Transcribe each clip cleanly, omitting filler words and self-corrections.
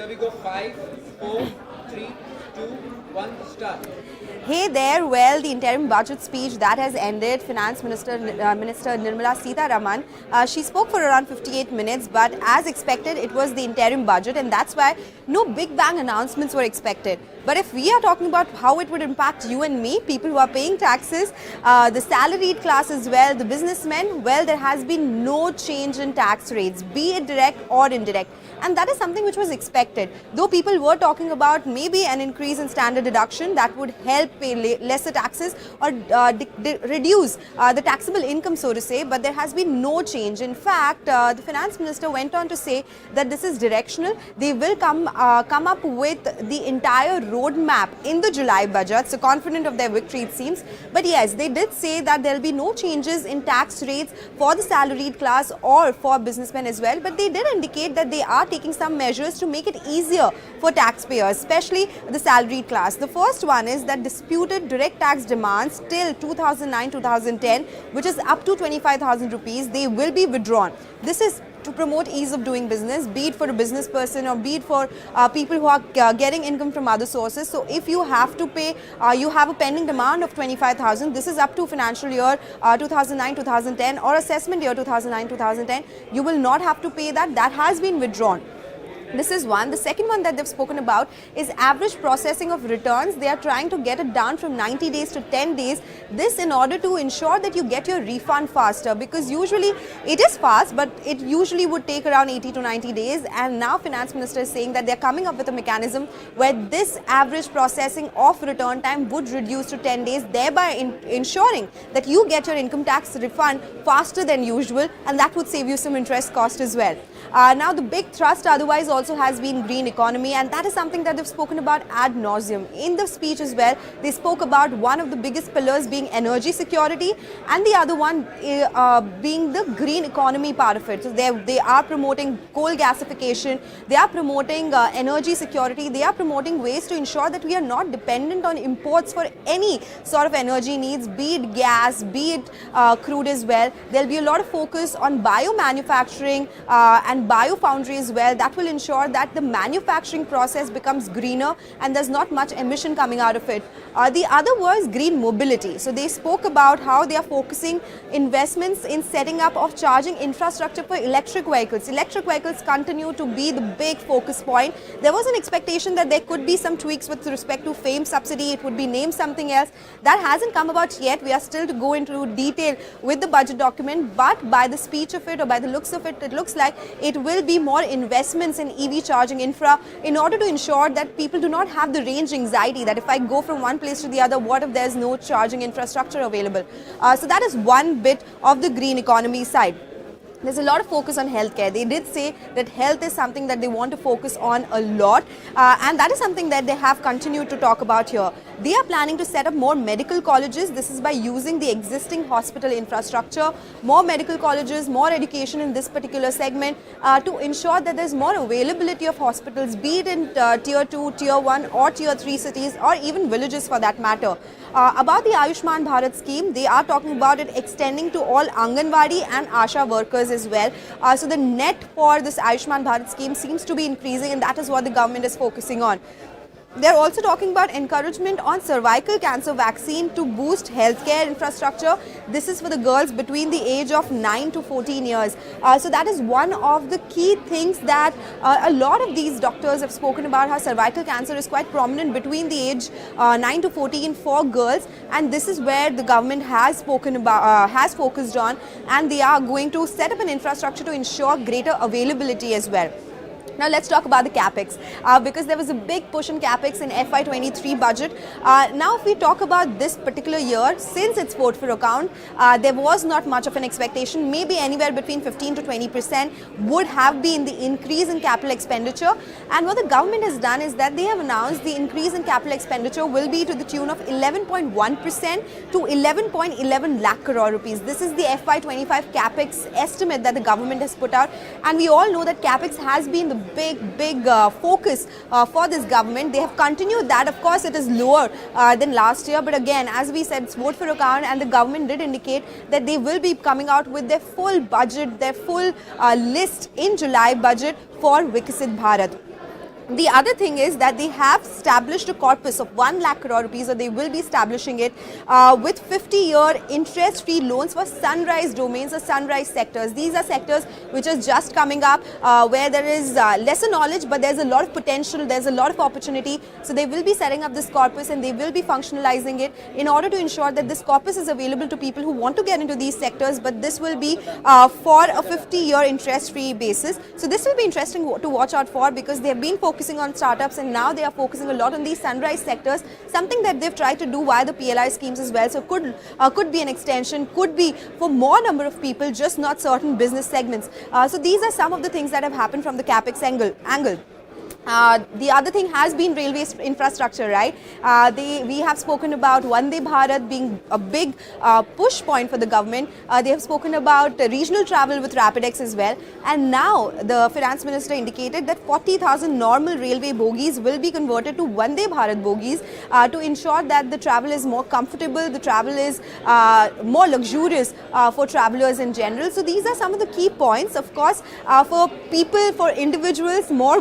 Shall we go 5, 4, 3, 2, 1, start. Hey there, well, the interim budget speech that has ended, Finance Minister Nirmala Sitharaman, she spoke for around 58 minutes, but as expected, it was the interim budget, and that's why no big bang announcements were expected. But if we are talking about how it would impact you and me, people who are paying taxes, the salaried class as well, the businessmen, well, there has been no change in tax rates, be it direct or indirect. And that is something which was expected. Though people were talking about maybe an increase in standard deduction that would help pay lesser taxes or reduce the taxable income, so to say, but there has been no change. In fact, the finance minister went on to say that this is directional. They will come up with the entire roadmap in the July budget, so confident of their victory it seems. But yes, they did say that there will be no changes in tax rates for the salaried class or for businessmen as well, but they did indicate that they are taking some measures to make it easier for taxpayers, especially the salaried class. The first one is that disputed direct tax demands till 2009-2010, which is up to 25,000 rupees, they will be withdrawn. This is to promote ease of doing business, be it for a business person or be it for people who are getting income from other sources. So if you have to pay, you have a pending demand of 25,000, this is up to financial year 2009-2010 or assessment year 2009-2010, you will not have to pay that. That has been withdrawn. This is one. The second one that they've spoken about is average processing of returns. They are trying to get it down from 90 days to 10 days. This in order to ensure that you get your refund faster, because usually it is fast, but it usually would take around 80 to 90 days. And now Finance Minister is saying that they're coming up with a mechanism where this average processing of return time would reduce to 10 days, thereby ensuring that you get your income tax refund faster than usual, and that would save you some interest cost as well. Now the big thrust otherwise also has been green economy, and that is something that they've spoken about ad nauseum. In the speech as well, they spoke about one of the biggest pillars being energy security and the other one being the green economy part of it. So they are promoting coal gasification, they are promoting energy security, they are promoting ways to ensure that we are not dependent on imports for any sort of energy needs, be it gas, be it crude as well. There will be a lot of focus on biomanufacturing and biofoundry as well. That will ensure that the manufacturing process becomes greener and there's not much emission coming out of it. The other was green mobility. So they spoke about how they are focusing investments in setting up of charging infrastructure for electric vehicles. Electric vehicles continue to be the big focus point. There was an expectation that there could be some tweaks with respect to FAME subsidy. It would be named something else. That hasn't come about yet. We are still to go into detail with the budget document, but by the speech of it or by the looks of it, it looks like it will be more investments in EV charging infra in order to ensure that people do not have the range anxiety that if I go from one place to the other, what if there's no charging infrastructure available? So that is one bit of the green economy side. There's a lot of focus on healthcare. They did say that health is something that they want to focus on a lot, and that is something that they have continued to talk about here. They are planning to set up more medical colleges. This is by using the existing hospital infrastructure, more medical colleges, more education in this particular segment to ensure that there's more availability of hospitals, be it in tier 2, tier 1 or tier 3 cities or even villages for that matter. About the Ayushman Bharat scheme, they are talking about it extending to all Anganwadi and Asha workers as well. So the net for this Ayushman Bharat scheme seems to be increasing, and that is what the government is focusing on. They're also talking about encouragement on cervical cancer vaccine to boost healthcare infrastructure. This is for the girls between the age of 9 to 14 years. So that is one of the key things that a lot of these doctors have spoken about, how cervical cancer is quite prominent between the age 9 to 14 for girls, and this is where the government has spoken about, has focused on, and they are going to set up an infrastructure to ensure greater availability as well. Now let's talk about the capex, because there was a big push in capex in FY23 budget. Now if we talk about this particular year, since it's vote for account, there was not much of an expectation. Maybe anywhere between 15 to 20% would have been the increase in capital expenditure. And what the government has done is that they have announced the increase in capital expenditure will be to the tune of 11.1% to 11.11 lakh crore rupees. This is the FY25 capex estimate that the government has put out, and we all know that capex has been the big focus for this government. They have continued that. Of course, it is lower than last year, but again, as we said, it's vote for account, and the government did indicate that they will be coming out with their full budget, their full list in July budget for Viksit Bharat. The other thing is that they have established a corpus of 1 lakh crore rupees, or they will be establishing it with 50-year interest-free loans for sunrise domains or sunrise sectors. These are sectors which are just coming up where there is lesser knowledge, but there's a lot of potential, there's a lot of opportunity. So they will be setting up this corpus and they will be functionalizing it in order to ensure that this corpus is available to people who want to get into these sectors, but this will be for a 50-year interest-free basis. So this will be interesting to watch out for, because they have been focusing on startups and now they are focusing a lot on these sunrise sectors, something that they've tried to do via the PLI schemes as well. So could be an extension, could be for more number of people, just not certain business segments. So these are some of the things that have happened from the capex angle. The other thing has been railway infrastructure, right? We have spoken about Vande Bharat being a big push point for the government. They have spoken about regional travel with Rapidex as well. And now the finance minister indicated that 40,000 normal railway bogies will be converted to Vande Bharat bogies to ensure that the travel is more comfortable, the travel is more luxurious for travelers in general. So these are some of the key points. Of course, for people, for individuals, more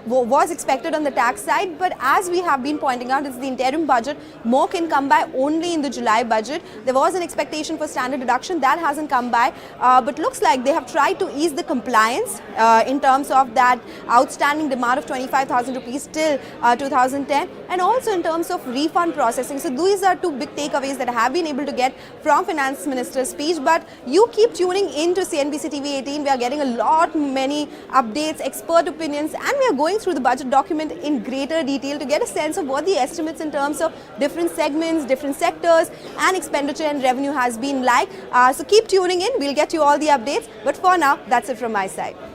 was expected on the tax side, but as we have been pointing out, it's the interim budget. More can come by only in the July budget. There was an expectation for standard deduction that hasn't come by, but looks like they have tried to ease the compliance in terms of that outstanding demand of 25,000 rupees till 2010, and also in terms of refund processing. So these are two big takeaways that I have been able to get from Finance Minister's speech. But you keep tuning in to CNBC TV18. We are getting a lot many updates, expert opinions, and we are going through the budget document in greater detail to get a sense of what the estimates in terms of different segments, different sectors and expenditure and revenue has been like. So keep tuning in. We'll get you all the updates. But for now, that's it from my side.